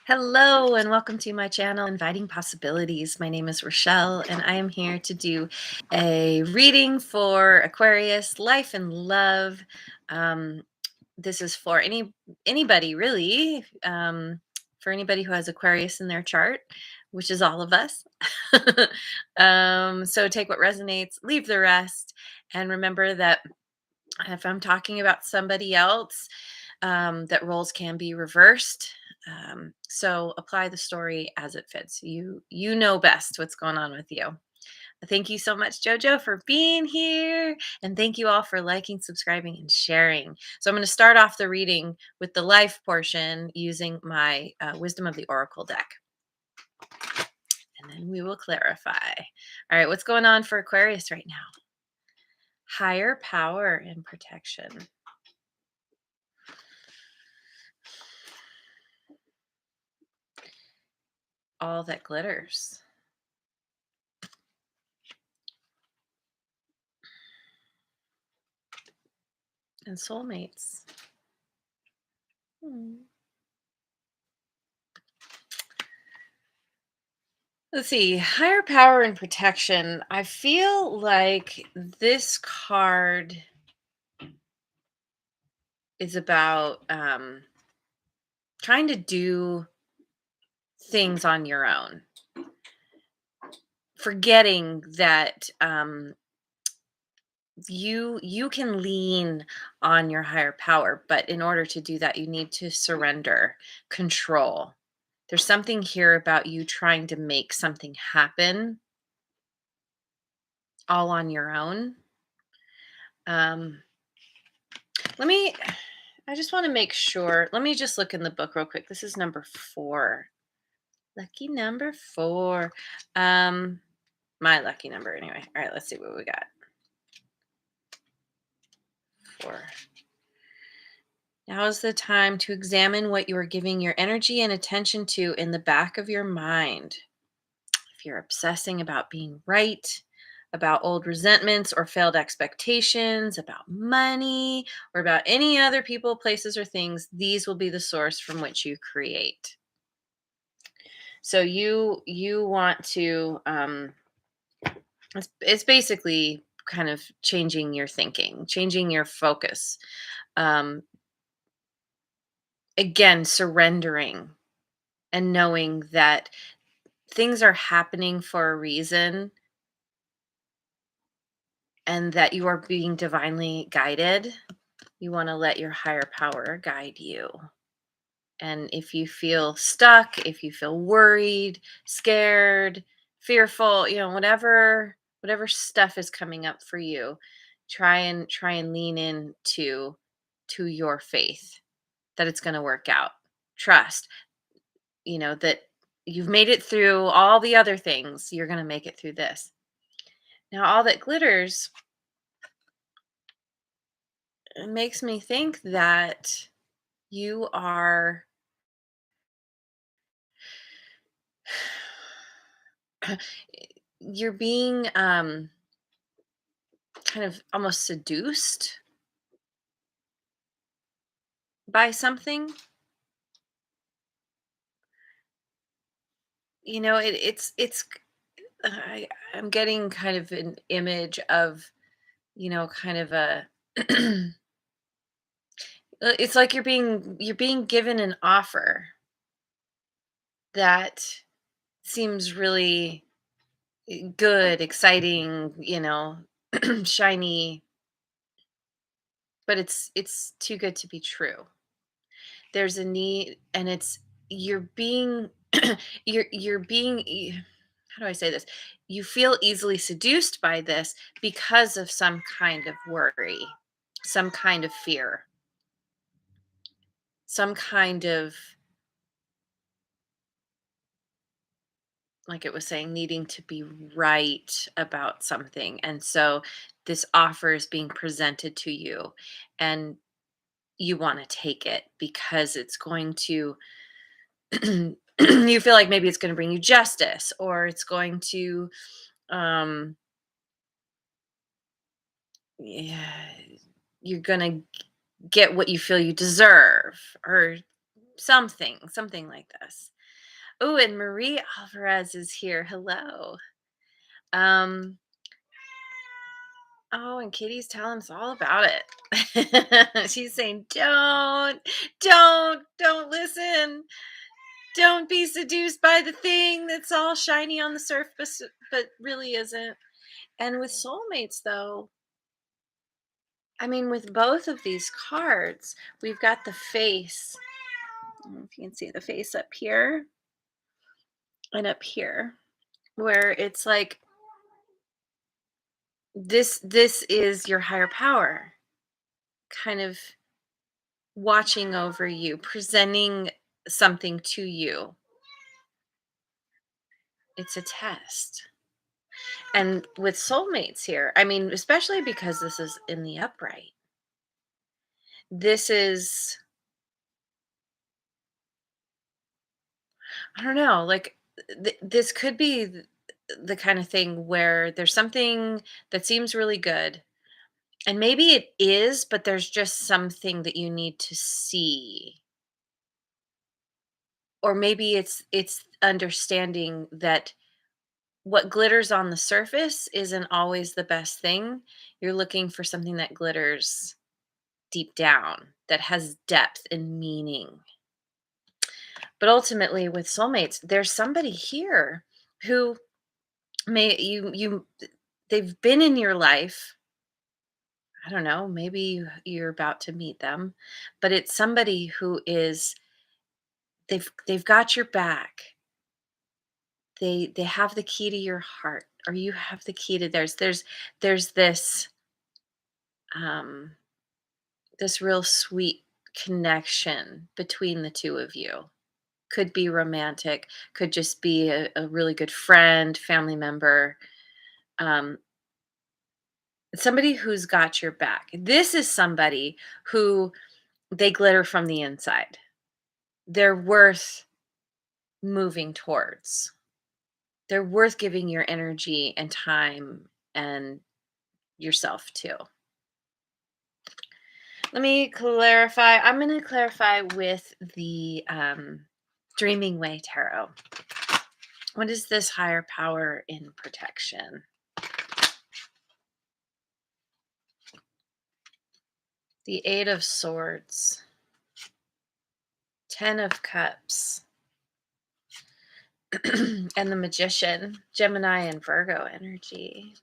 Hello and welcome to my channel, Inviting Possibilities. My name is Rochelle and I am here to do a reading for Aquarius, life and love. Um, this is for anybody really, for anybody who has Aquarius in their chart, which is all of us. So take what resonates, leave the rest, and remember that if I'm talking about somebody else, that roles can be reversed. So apply the story as it fits. You know best what's going on with you. Thank you so much, Jojo, for being here. And thank you all for liking, subscribing, and sharing. So I'm going to start off the reading with the life portion using my Wisdom of the Oracle deck. And then we will clarify. All right, what's going on for Aquarius right now? Higher power and protection. All that glitters. And soulmates. Let's see, higher power and protection. I feel like this card is about trying to do things on your own, forgetting that you can lean on your higher power, but in order to do that, you need to surrender control. There's something here about you trying to make something happen all on your own. I just want to make sure. Let me just look in the book real quick. This is number 4. Lucky number 4. My lucky number anyway. All right, let's see what we got. 4. Now is the time to examine what you are giving your energy and attention to in the back of your mind. If you're obsessing about being right, about old resentments or failed expectations, about money, or about any other people, places, or things, these will be the source from which you create. So you want to it's basically kind of changing your thinking, changing your focus. Um, Again, surrendering and knowing that things are happening for a reason and that you are being divinely guided. You want to let your higher power guide you. And if you feel stuck, if you feel worried, scared, fearful, whatever stuff is coming up for you, try and lean in to your faith that it's going to work out. Trust, that you've made it through all the other things. You're going to make it through this. Now, all that glitters, it makes me think that you are you're being kind of almost seduced by something. I'm getting kind of an image of, kind of a it's like you're being given an offer that seems really good, exciting, shiny, but it's too good to be true. There's a need, and it's you're being you're being how do I say this? You feel easily seduced by this because of some kind of worry, some kind of fear, some kind of, like it was saying, needing to be right about something. And so this offer is being presented to you, and you want to take it because it's going to you feel like maybe it's going to bring you justice, or it's going to um yeah, you're going to get what you feel you deserve, or something like this. Oh, and Marie Alvarez is here. Hello. Um, oh, and Kitty's telling us all about it. She's saying, don't listen. Don't be seduced by the thing that's all shiny on the surface, but really isn't. And with soulmates, though, I mean, with both of these cards, we've got the face. I don't know if you can see the face up here and up here, where it's like this is your higher power kind of watching over you, presenting something to you. It's a test. And with soulmates here, I mean, especially because this is in the upright, this is, I don't know, like this could be the kind of thing where there's something that seems really good. And maybe it is, but there's just something that you need to see. Or maybe it's understanding that what glitters on the surface isn't always the best thing. You're looking for something that glitters deep down, that has depth and meaning. But ultimately with soulmates, there's somebody here who may you they've been in your life. I don't know, maybe you're about to meet them, but it's somebody who is, they've got your back. They have the key to your heart, or you have the key to theirs. There's um this real sweet connection between the two of you. Could be romantic, could just be a really good friend, family member, um, somebody who's got your back. This is somebody who, they glitter from the inside. They're worth moving towards. They're worth giving your energy and time and yourself to. Let me clarify. I'm going to clarify with the Dreaming Way Tarot. What is this higher power in protection? The Eight of Swords, Ten of Cups, and the Magician, Gemini and Virgo energy.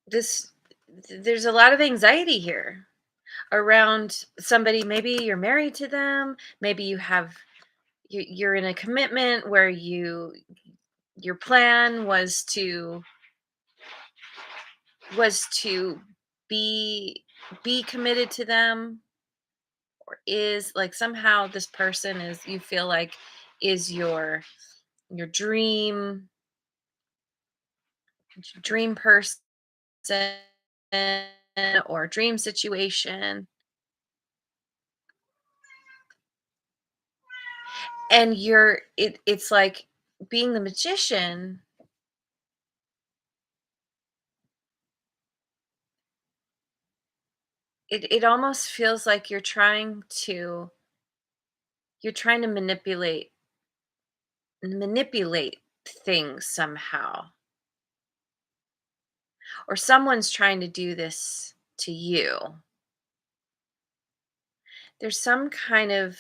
This, there's a lot of anxiety here around somebody. Maybe you're married to them. Maybe you're in a commitment where your plan was to be committed to them, or is like somehow this person is, you feel like, is your dream person or dream situation. And it's like, being the magician, it almost feels like you're trying to manipulate things somehow, or someone's trying to do this to you. There's some kind of,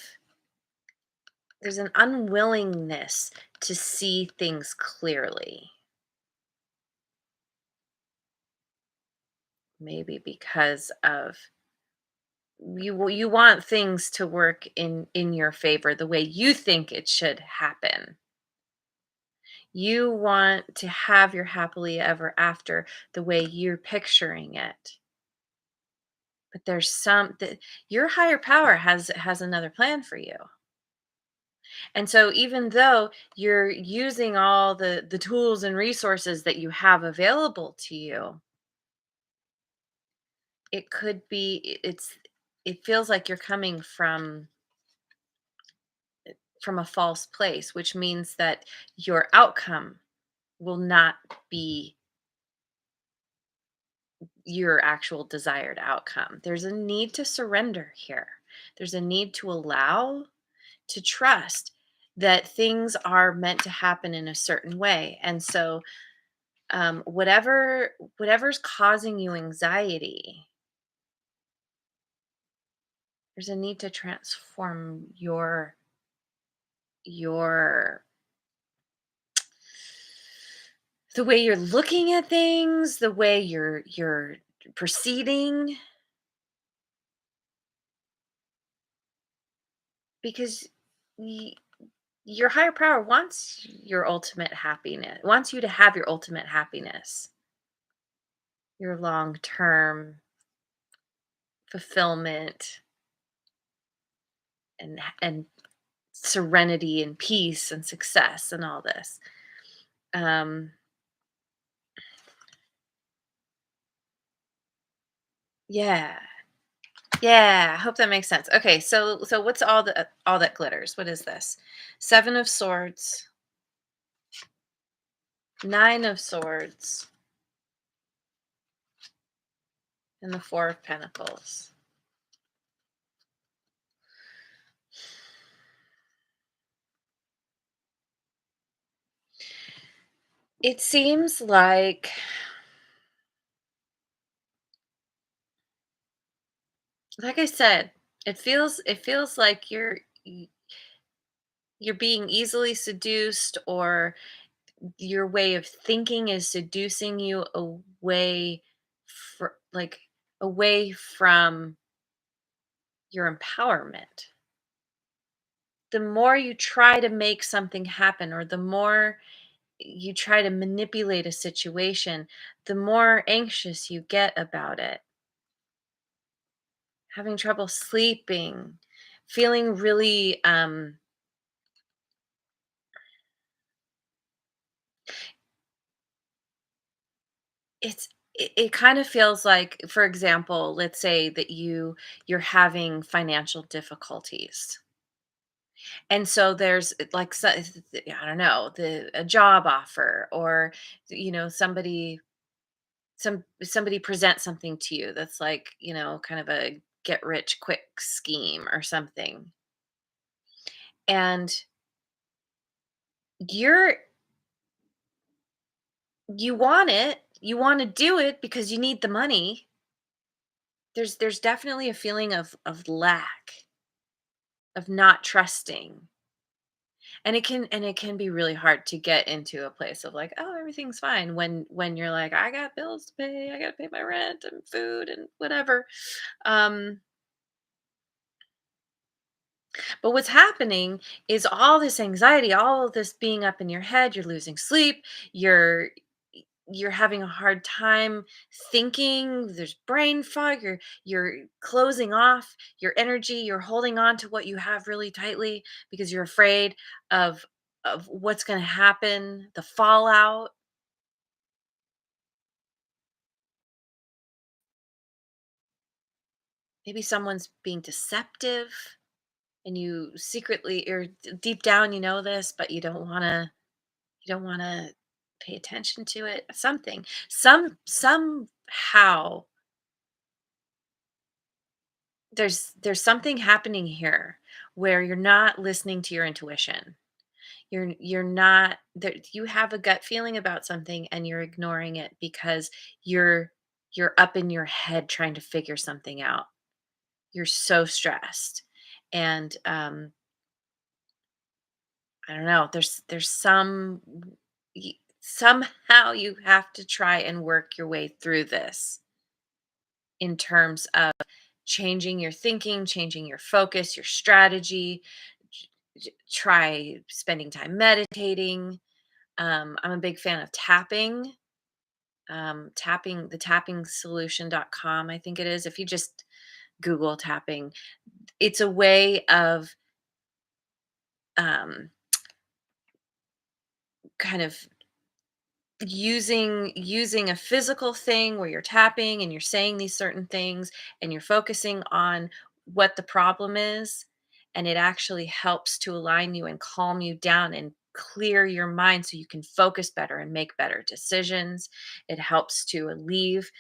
there's an unwillingness to see things clearly. Maybe because of, you want things to work in your favor the way you think it should happen. You want to have your happily ever after the way you're picturing it. But there's some that your higher power has another plan for you. And so even though you're using all the tools and resources that you have available to you, it could be, it feels like you're coming from a false place, which means that your outcome will not be your actual desired outcome. There's a need to surrender here. There's a need to allow, to trust that things are meant to happen in a certain way. And so, whatever's causing you anxiety, there's a need to transform your the way you're looking at things, the way you're proceeding, because y- your higher power wants your ultimate happiness, wants you to have your ultimate happiness, your long-term fulfillment and serenity and peace and success and all this. Um yeah. Yeah, I hope that makes sense. Okay, so what's all that glitters? What is this? 7 of swords, 9 of swords, and the 4 of pentacles. It seems like I said, it feels like you're being easily seduced, or your way of thinking is seducing you away like away from your empowerment. The more you try to make something happen, or the more you try to manipulate a situation, the more anxious you get about it. Having trouble sleeping, feeling really it kind of feels like, for example, let's say that you're having financial difficulties. And so there's like, I don't know, the a job offer, or somebody presents something to you that's like, kind of a get rich quick scheme or something. And you're you want it, you want to do it because you need the money. There's definitely a feeling of lack, of not trusting. And it can be really hard to get into a place of like, oh, everything's fine, when you're like, I got bills to pay, I got to pay my rent and food and whatever. um but what's happening is all this anxiety, all of this being up in your head, you're losing sleep, you're you're having a hard time thinking, there's brain fog, you're closing off your energy, you're holding on to what you have really tightly because you're afraid of what's going to happen, the fallout. Maybe someone's being deceptive, and you secretly, or deep down, you know this, but you don't want to pay attention to it. Something, somehow, there's something happening here where you're not listening to your intuition. You're not there. You have a gut feeling about something and you're ignoring it because you're you're up in your head trying to figure something out. You're so stressed. And I don't know, there's somehow you have to try and work your way through this, in terms of changing your thinking, changing your focus, your strategy. Try spending time meditating. I'm a big fan of tapping. The tappingsolution.com, I think it is. If you just Google tapping, it's a way of um, kind of using a physical thing where you're tapping and you're saying these certain things and you're focusing on what the problem is, and it actually helps to align you and calm you down and clear your mind so you can focus better and make better decisions. It helps to alleviate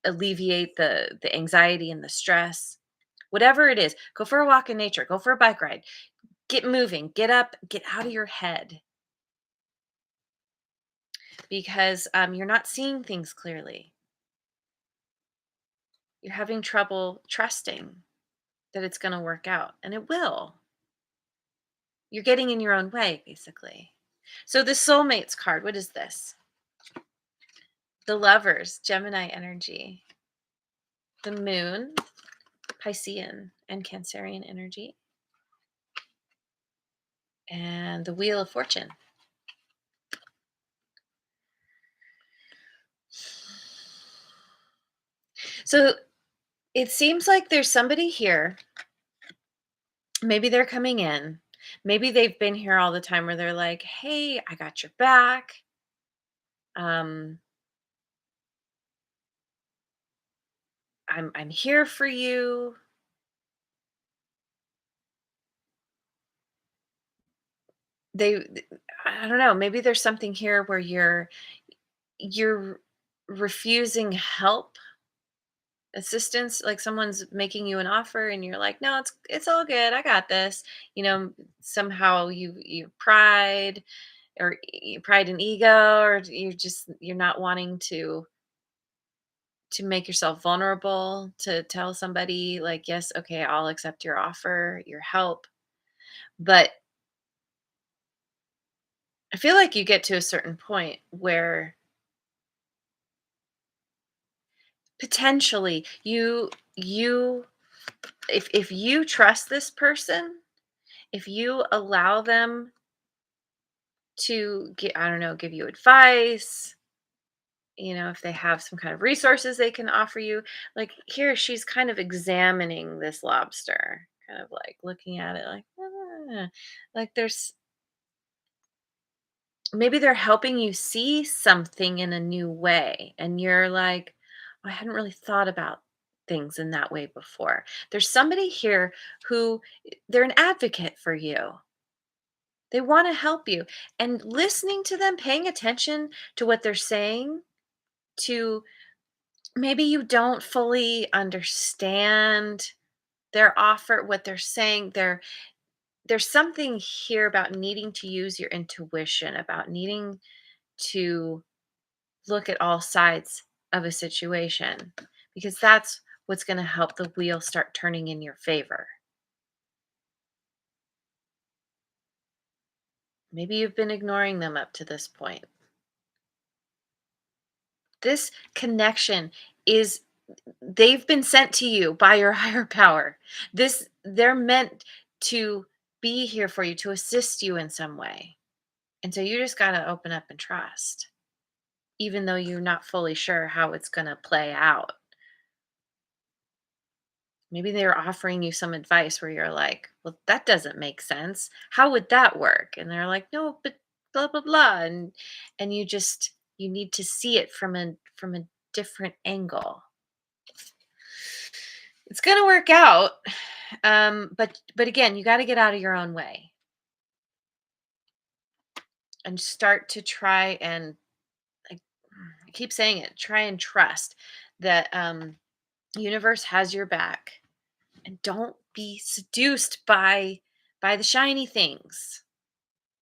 alleviate the anxiety and the stress. Whatever it is, go for a walk in nature, go for a bike ride, get moving, get up, get out of your head because you're not seeing things clearly. You're having trouble trusting that it's going to work out, and it will. You're getting in your own way, basically. So, the soulmates card, what is this? The lovers, Gemini energy. The moon, Piscean and Cancerian energy. And the wheel of fortune. So, it seems like there's somebody here. Maybe they're coming in. Maybe they've been here all the time where they're like, hey, I got your back. Um, I'm here for you. They I don't know, maybe there's something here where you're refusing help, assistance, like someone's making you an offer and you're like, "No, it's all good. I got this." Somehow you pride or pride and ego, or you're not wanting to make yourself vulnerable to tell somebody like, "Yes, okay, I'll accept your offer, your help." But I feel like you get to a certain point where potentially you if you trust this person, if you allow them to get, I don't know, give you advice, if they have some kind of resources they can offer you, like here she's kind of examining this lobster, kind of like looking at it like, like there's maybe they're helping you see something in a new way and you're like, "Oh, I hadn't really thought about things in that way before." There's somebody here who they're an advocate for you. They want to help you, and listening to them, paying attention to what they're saying, to maybe you don't fully understand their offer, what they're saying. There's something here about needing to use your intuition, about needing to look at all sides of a situation, because that's what's going to help the wheel start turning in your favor. Maybe you've been ignoring them up to this point. This connection is they've been sent to you by your higher power. They're meant to be here for you, to assist you in some way. And so you just got to open up and trust, even though you're not fully sure how it's going to play out. Maybe they're offering you some advice where you're like, "Well, that doesn't make sense. How would that work?" And they're like, "No, but blah blah blah." And you need to see it from a different angle. It's going to work out. But again, you got to get out of your own way and start to try and, like, I keep saying it, try and trust that universe has your back, and don't be seduced by the shiny things,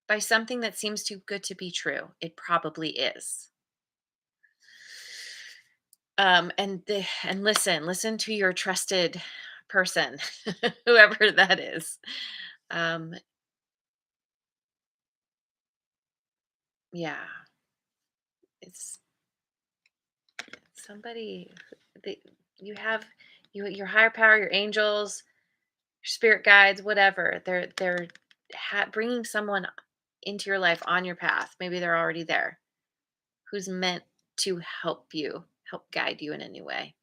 by something that seems too good to be true. It probably is. And listen to your trusted person, whoever that is. Um, yeah, it's somebody that you have, your higher power, your angels, your spirit guides, whatever. They're bringing someone into your life on your path. Maybe they're already there, who's meant to help guide you in any way.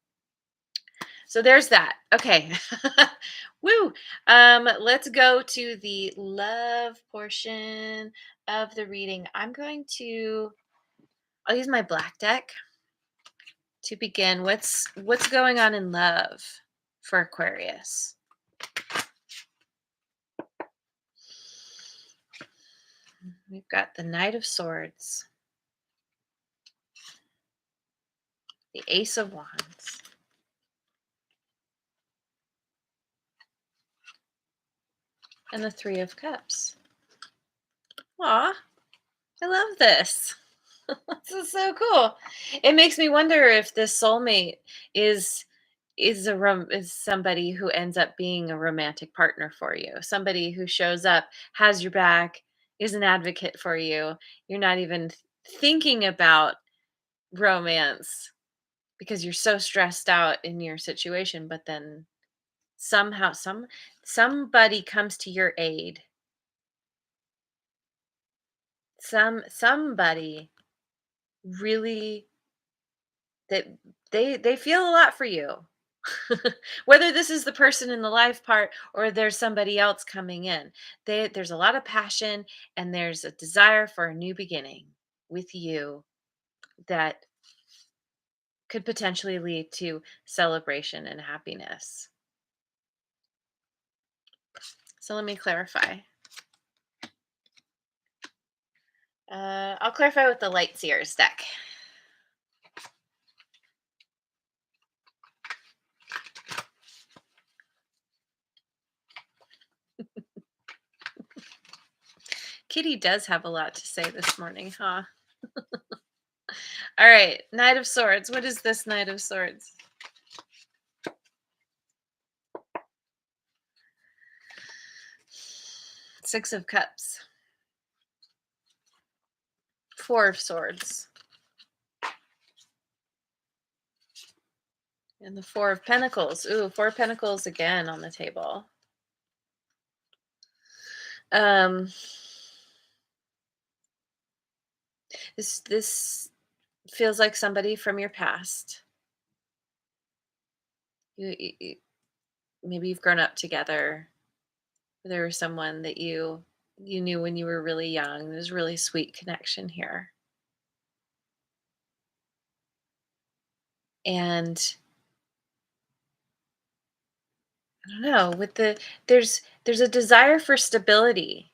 So there's that. Okay. Woo. Let's go to the love portion of the reading. I'll use my black deck to begin. What's going on in love for Aquarius? We've got the Knight of Swords, the Ace of Wands, and the Three of Cups. Aw, I love this. This is so cool. It makes me wonder if this soulmate is is somebody who ends up being a romantic partner for you. Somebody who shows up, has your back, is an advocate for you. You're not even thinking about romance because you're so stressed out in your situation, but then somehow somebody comes to your aid. Somebody really that they feel a lot for you. Whether this is the person in the life part or there's somebody else coming in, there's a lot of passion and there's a desire for a new beginning with you that could potentially lead to celebration and happiness. So let me clarify. I'll clarify with the Light Seers deck. Kitty does have a lot to say this morning, huh? All right, Knight of Swords. What is this Knight of Swords? Six of Cups. Four of Swords. And the Four of Pentacles. Ooh, Four of Pentacles again on the table. Um, this feels like somebody from your past. You maybe you've grown up together. There was someone that you knew when you were really young. There's a really sweet connection here. And I don't know, with there's a desire for stability,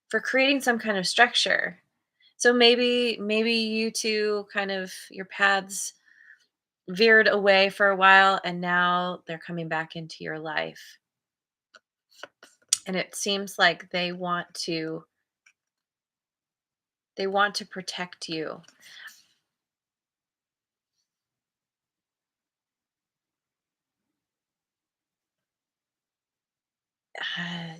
for creating some kind of structure. So maybe you two kind of your paths veered away for a while and now they're coming back into your life. And it seems like they want to protect you.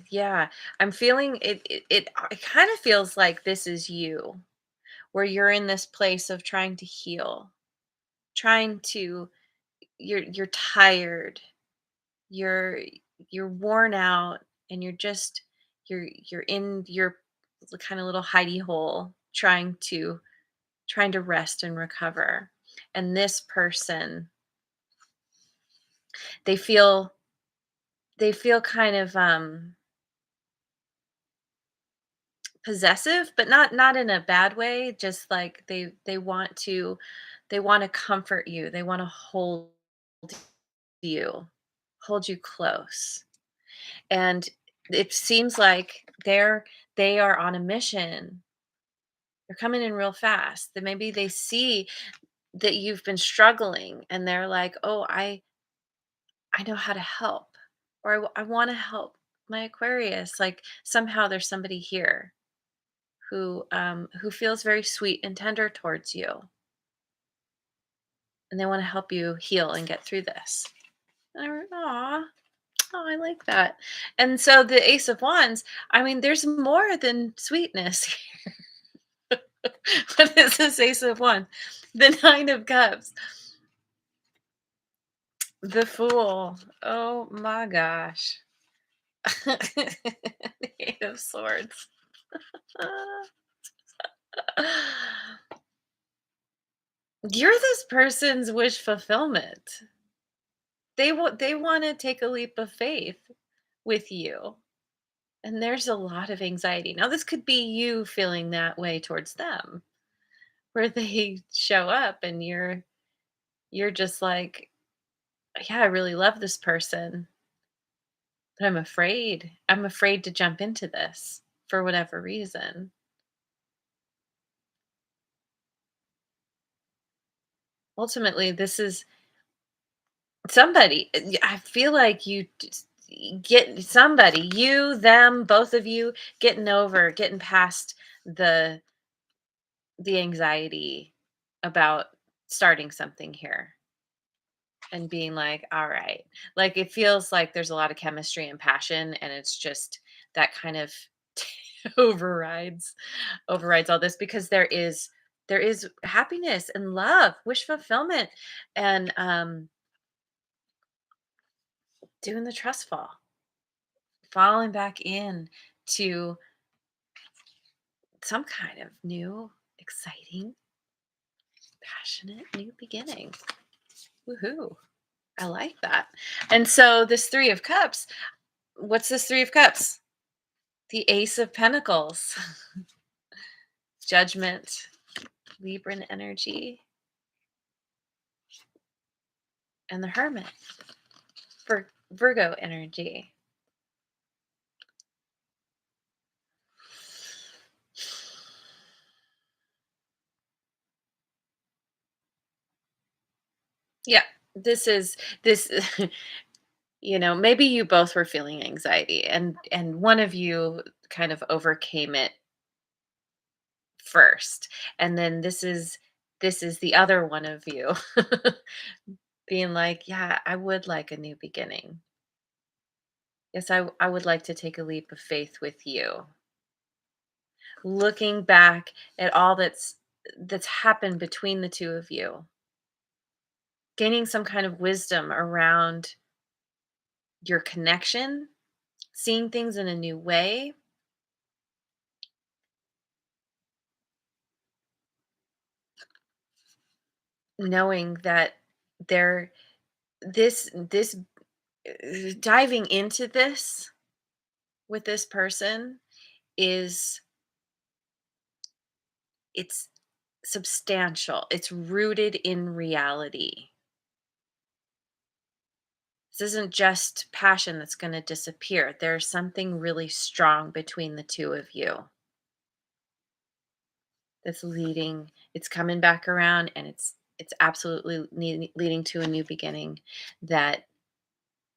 Yeah, I'm feeling it. It kind of feels like this is you, where you're in this place of trying to heal, trying to. You're tired. You're you're worn out, and you're in your kind of little hidey hole, trying to rest and recover. And this person, they feel they feel kind of possessive, but not in a bad way, just like they want to comfort you. They want to you, hold you close. And it seems like they are on a mission. They're coming in real fast. That maybe they see that you've been struggling and they're like, "Oh, I know how to help." Or I want to help my Aquarius. Like somehow there's somebody here who feels very sweet and tender towards you, and they want to help you heal and get through this. Aw, oh, I like that. And so the Ace of Wands, I mean, there's more than sweetness here. What is this Ace of Wands? The Nine of Cups, the Fool. Oh my gosh. The Eight of Swords. You're this person's wish fulfillment. They want to take a leap of faith with you. And there's a lot of anxiety. Now this could be you feeling that way towards them, where they show up and you're just like, yeah, I really love this person, but I'm afraid. I'm afraid to jump into this for whatever reason. Ultimately, this is somebody. I feel like get somebody, you, them, both of you, getting past the anxiety about starting something here and being like, all right. Like it feels like there's a lot of chemistry and passion, and it's just that kind of overrides overrides all this, because there is happiness and love, wish fulfillment, and doing the trust fall, falling back in to some kind of new, exciting, passionate new beginning. Woohoo. I like that. And so this 3 of Cups, what's this 3 of Cups? The Ace of Pentacles. Judgment, Libran energy, and the Hermit for Virgo energy. Yeah, this maybe you both were feeling anxiety, and one of you kind of overcame it first, and then this is the other one of you being like, yeah, I would like a new beginning. Yes, I would like to take a leap of faith with you, looking back at all that's happened between the two of you, gaining some kind of wisdom around your connection, seeing things in a new way, knowing that there this diving into this with this person is it's substantial. It's rooted in reality. This isn't just passion that's going to disappear. There's something really strong between the two of you that's leading, it's coming back around, and it's absolutely leading to a new beginning that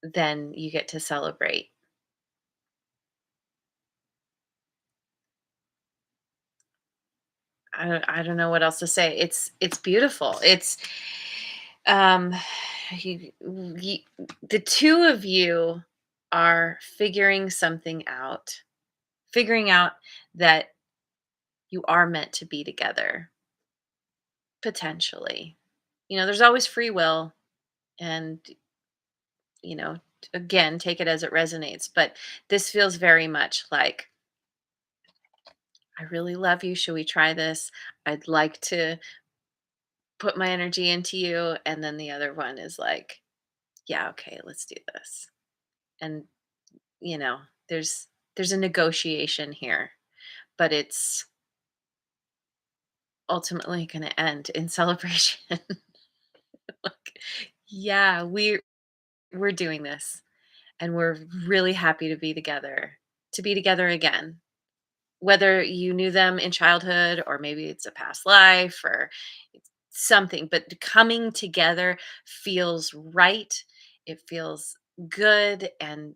then you get to celebrate. I don't know what else to say. It's beautiful. It's um you, you, the two of you are figuring out that you are meant to be together, potentially. There's always free will, and you know, again, take it as it resonates, but this feels very much like, I really love you. Should we try this? I'd like to put my energy into you. And then the other one is like, yeah, okay, let's do this. And, you know, there's a negotiation here, but it's ultimately going to end in celebration. Like, yeah, we're doing this, and we're really happy to be together again. Whether you knew them in childhood, or maybe it's a past life, or it's something, but coming together feels right. It feels good, and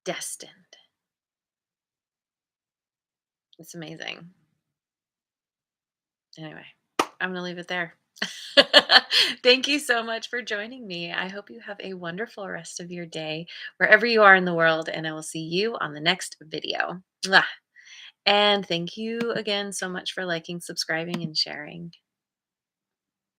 destined. It's amazing. Anyway, I'm going to leave it there. Thank you so much for joining me. I hope you have a wonderful rest of your day, wherever you are in the world, and I will see you on the next video. Mwah. And thank you again so much for liking, subscribing, and sharing.